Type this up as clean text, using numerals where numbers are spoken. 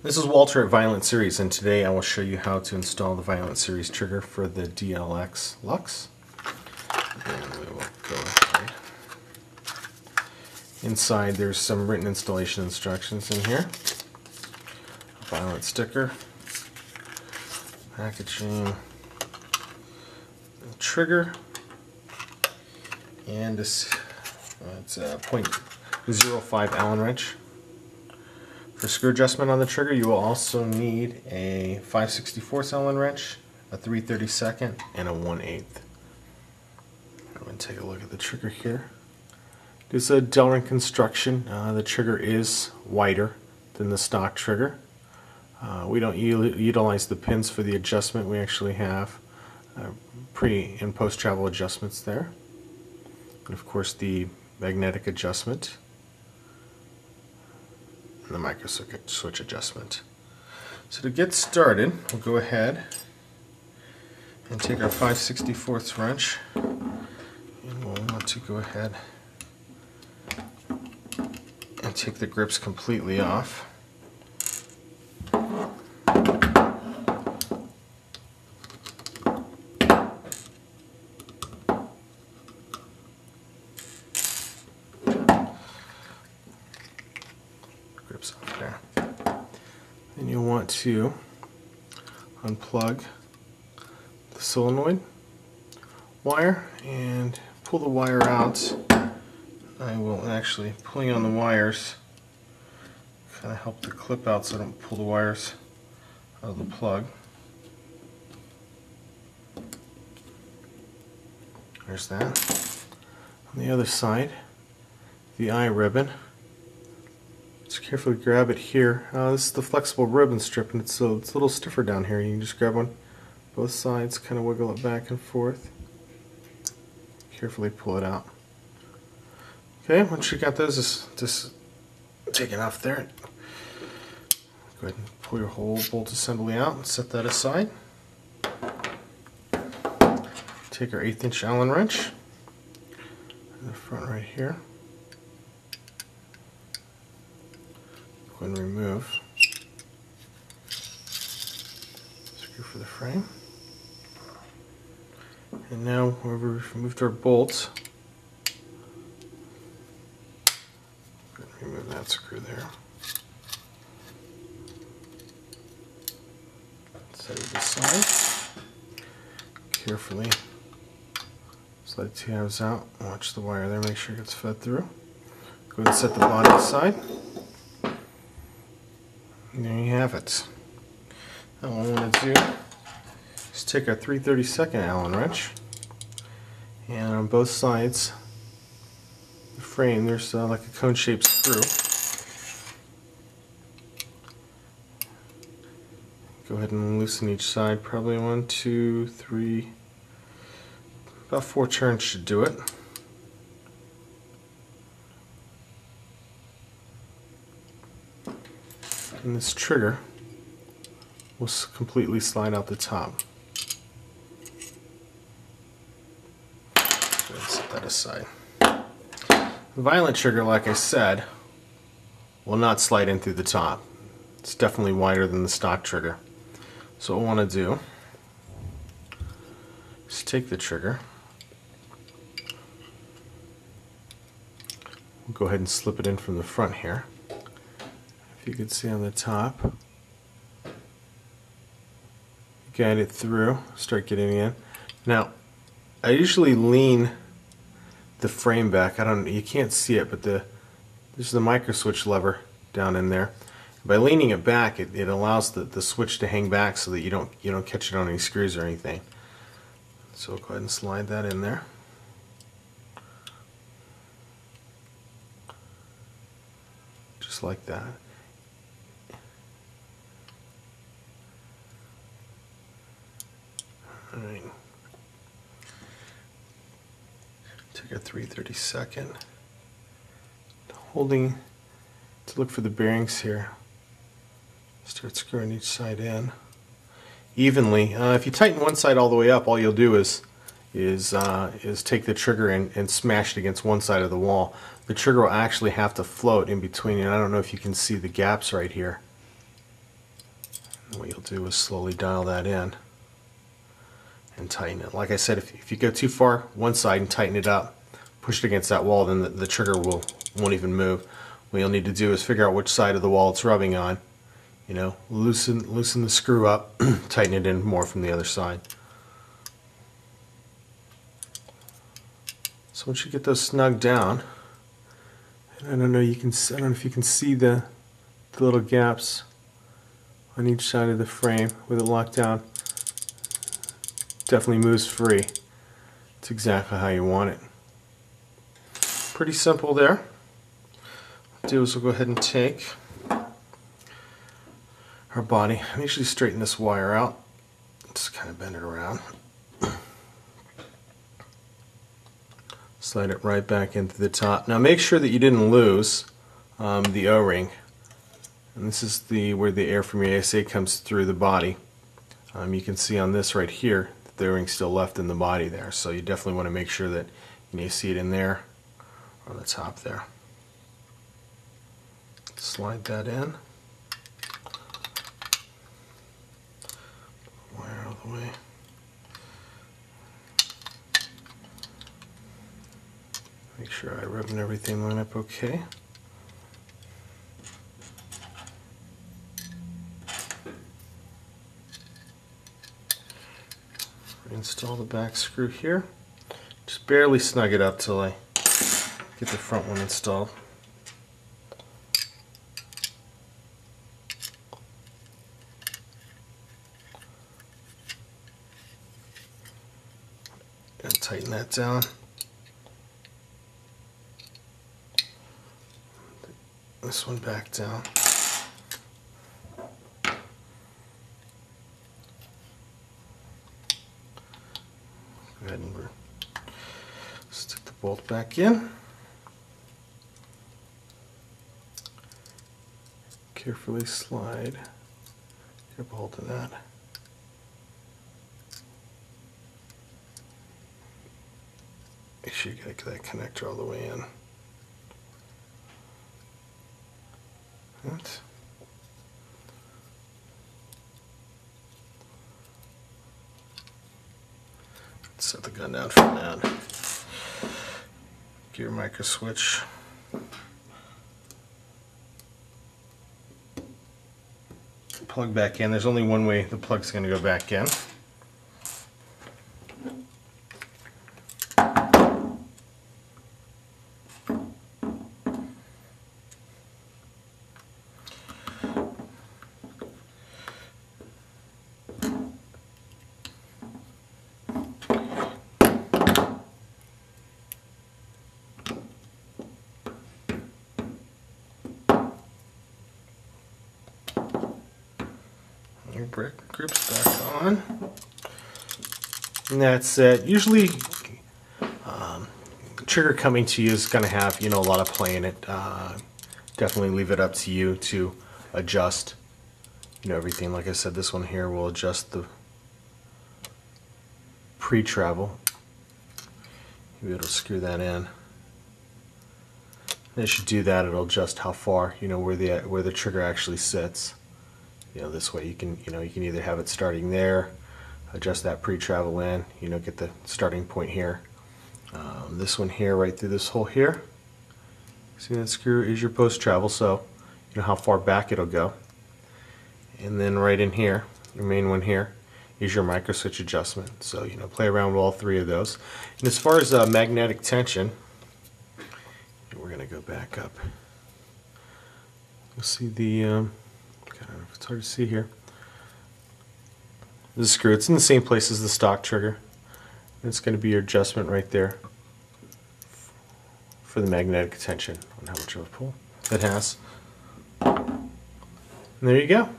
This is Walter at Violent Series, and today I will show you how to install the Violent Series trigger for the DLX LUXE. And we will go ahead. Inside there's some written installation instructions in here. A Violent sticker, packaging, trigger, and this it's a .05 Allen wrench. For screw adjustment on the trigger, you will also need a 5/64 Allen wrench, a 3/32, and a 1/8. I'm going to take a look at the trigger here. It is a Delrin construction. The trigger is wider than the stock trigger. We don't utilize the pins for the adjustment. We actually have pre- and post-travel adjustments there. And of course the magnetic adjustment. And the micro switch adjustment. So to get started, we'll go ahead and take our 5/64 wrench, and we'll want to go ahead and take the grips completely off. Grips off there. Then you'll want to unplug the solenoid wire and pull the wire out. I will actually, pulling on the wires, kind of help the clip out so I don't pull the wires out of the plug. There's that. On the other side, the eye ribbon. Just carefully grab it here. This is the flexible ribbon strip, and it's a little stiffer down here. You can just grab one, both sides, kind of wiggle it back and forth. Carefully pull it out. Okay, once you got those, just take it off there. Go ahead and pull your whole bolt assembly out and set that aside. Take our 1/8" Allen wrench in the front right here. Go ahead and remove screw for the frame. And now wherever we've removed our bolts, go ahead and remove that screw there. Set it aside. Carefully slide the tabs out. Watch the wire there, make sure it gets fed through. Go ahead and set the body aside. And there you have it. Now what I want to do is take our 3/32 Allen wrench, and on both sides of the frame there's like a cone-shaped screw. Go ahead and loosen each side, probably 1, 2, 3, about 4 turns should do it. And this trigger will completely slide out the top. Let's set that aside. The Violent trigger, like I said, will not slide in through the top. It's definitely wider than the stock trigger. So what I want to do is take the trigger. We'll go ahead and slip it in from the front here. You can see on the top, guide it through, start getting in. Now, I usually lean the frame back. You can't see it, but there's the micro switch lever down in there. By leaning it back, it allows the switch to hang back so that you don't catch it on any screws or anything. So we'll go ahead and slide that in there. Just like that. Alright, take a 3/32, holding to look for the bearings here. Start screwing each side in evenly. If you tighten one side all the way up, all you'll do is take the trigger and smash it against one side of the wall. The trigger will actually have to float in between, and I don't know if you can see the gaps right here. And what you'll do is slowly dial that in and tighten it. Like I said, if you go too far one side and tighten it up, push it against that wall, then the trigger won't even move. What you'll need to do is figure out which side of the wall it's rubbing on. You know, loosen the screw up, tighten it in more from the other side. So once you get those snug down, and I don't know if you can see the little gaps on each side of the frame with it locked down. Definitely moves free. It's exactly how you want it. Pretty simple there. What we'll do is we'll go ahead and take our body. I usually straighten this wire out. Just kind of bend it around. Slide it right back into the top. Now make sure that you didn't lose the O-ring. And this is where the air from your ASA comes through the body. You can see on this right here that the O-ring's still left in the body there. So you definitely want to make sure that you see it in there or on the top there. Slide that in. Wire out of the way. Make sure I rub and everything line up okay. Install the back screw here. Just barely snug it up till I get the front one installed. And tighten that down. This one back down. Go ahead and stick the bolt back in. Carefully slide. Get a hold of that. Make sure you get that connector all the way in. Right. Set the gun down for now. Get your micro switch. Plug back in. There's only one way the plug's going to go back in. Brick grips back on, and that's it. Usually trigger coming to you is going to have a lot of play in it. Definitely leave it up to you to adjust everything. Like I said, this one here will adjust the pre-travel. You'll be able to screw that in. And as you do that, it'll adjust how far where the trigger actually sits. This way you can either have it starting there, adjust that pre-travel in, get the starting point here. This one here, right through this hole here, see that screw is your post-travel, so how far back it'll go. And then right in here, your main one here, is your micro switch adjustment. So play around with all three of those. And as far as magnetic tension, we're going to go back up. You'll see the it's hard to see here. This screw, it's in the same place as the stock trigger. And it's going to be your adjustment right there for the magnetic tension on how much of a pull it has. And there you go.